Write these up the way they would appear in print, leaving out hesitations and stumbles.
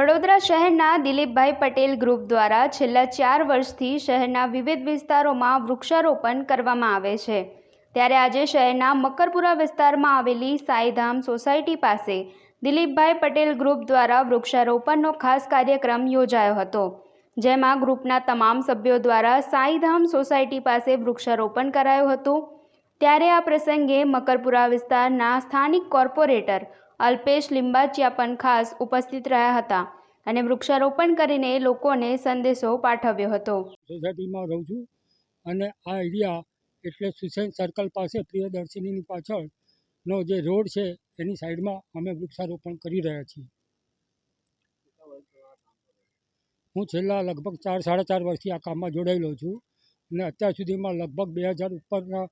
વડોદરા શહેરના દિલીપભાઈ પટેલ ગ્રુપ દ્વારા છેલ્લા 4 વર્ષથી શહેરના વિવિધ વિસ્તારોમાં વૃક્ષારોપણ કરવામાં આવે છે। ત્યારે આજે શહેરના મકરપુરા વિસ્તારમાં આવેલી સાઈધામ સોસાયટી પાસે દિલીપભાઈ પટેલ ગ્રુપ દ્વારા વૃક્ષારોપણનો ખાસ કાર્યક્રમ યોજાયો હતો, જેમાં ગ્રુપના તમામ સભ્યો દ્વારા સાઈધામ સોસાયટી પાસે વૃક્ષારોપણ કરાયું હતું। ત્યારે આ પ્રસંગે મકરપુરા વિસ્તારના સ્થાનિક કોર્પોરેટર અલ્પેશ લિંબાચિયા પણ ખાસ ઉપસ્થિત રહ્યા હતા અને વૃક્ષારોપણ કરીને લોકોને સંદેશો પાઠવ્યો હતો। સોસાયટીમાં રહું છું અને આ એરિયા એટલે સુસેન સર્કલ પાસે પ્રિયદર્શિનીની પાછળનો જે રોડ છે એની સાઈડમાં અમે વૃક્ષારોપણ કરી રહ્યા છીએ। હું છેલ્લા લગભગ 4-4.5 વર્ષથી આ કામમાં જોડાયેલો છું અને અત્યાર સુધીમાં લગભગ 2000 ઉપરના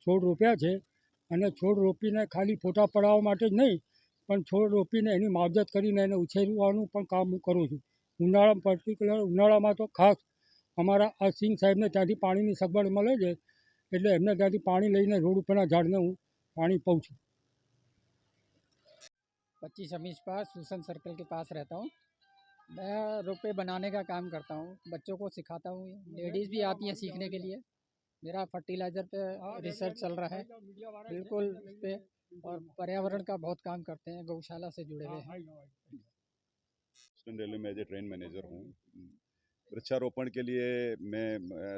છોડ રોપ્યા છે અને છોડ રોપીને ખાલી ફોટા પડાવવા માટે જ નહીં, પણ છોડ રોપીને એની માવજત કરીને એને ઉછેરવાનું પણ કામ હું કરું છું। ઉનાળામાં તો ખાસ અમારા આ સિંહ સાહેબને ત્યાંથી પાણીની સગવડ મળે છે, એટલે એમને ત્યાંથી પાણી લઈને રોડ ઉપરના ઝાડને હું પાણી પાઉં છું। 25 अमीश पास सुसन सर्कल के पास रहता हूँ। मैं रोपे बनाने का काम करता हूँ, बच्चों को सिखाता हूँ, लेडीज़ भी आती हैं सीखने के लिए। मेरा फर्टिलाइज़र पे रिसर्च चल रहा है बिल्कुल इस पे, और पर्यावरण का बहुत काम करते हैं, गौशाला से जुड़े हुए हैं। ईस्टर्न रेलवे में एज ए ट्रेन मैनेजर हूँ। वृक्षारोपण के लिए मैं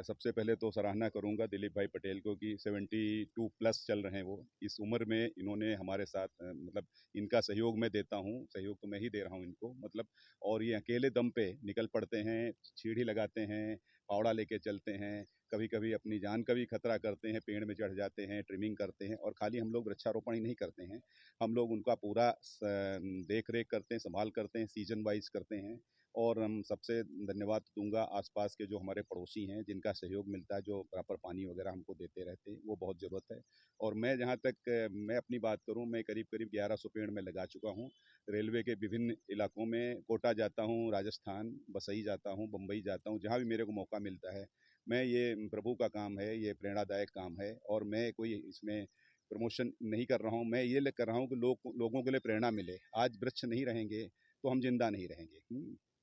सबसे पहले तो सराहना करूँगा दिलीप भाई पटेल को कि 72 प्लस चल रहे हैं वो। इस उम्र में इन्होंने हमारे साथ मतलब इनका सहयोग मैं देता हूँ, सहयोग तो मैं ही दे रहा हूँ इनको मतलब। और ये अकेले दम पे निकल पड़ते हैं, सीढ़ी लगाते हैं, फावड़ा लेके चलते हैं, कभी कभी अपनी जान का भी खतरा करते हैं, पेड़ में चढ़ जाते हैं, ट्रिमिंग करते हैं। और खाली हम लोग वृक्षारोपण ही नहीं करते हैं, हम लोग उनका पूरा देख रेख करते हैं, संभाल करते हैं, सीजन वाइज करते हैं। और हम सबसे धन्यवाद दूंगा आसपास के जो हमारे पड़ोसी हैं जिनका सहयोग मिलता है, जो प्रॉपर पानी वगैरह हमको देते रहते हैं, वो बहुत ज़रूरत है। और मैं जहाँ तक मैं अपनी बात करूँ, मैं करीब 1100 पेड़ में लगा चुका हूँ। रेलवे के विभिन्न इलाकों में कोटा जाता हूँ, राजस्थान, बसई जाता हूँ, बम्बई जाता हूँ, जहाँ भी मेरे को मौका मिलता है। मैं ये प्रभु का काम है, ये प्रेरणादायक काम है और मैं कोई इसमें प्रमोशन नहीं कर रहा हूँ। मैं ये कर रहा हूँ कि लोगों के लिए प्रेरणा मिले। आज वृक्ष नहीं रहेंगे तो हम जिंदा नहीं रहेंगे।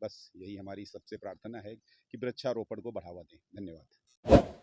बस यही हमारी सबसे प्रार्थना है कि वृक्षारोपण को बढ़ावा दें। धन्यवाद।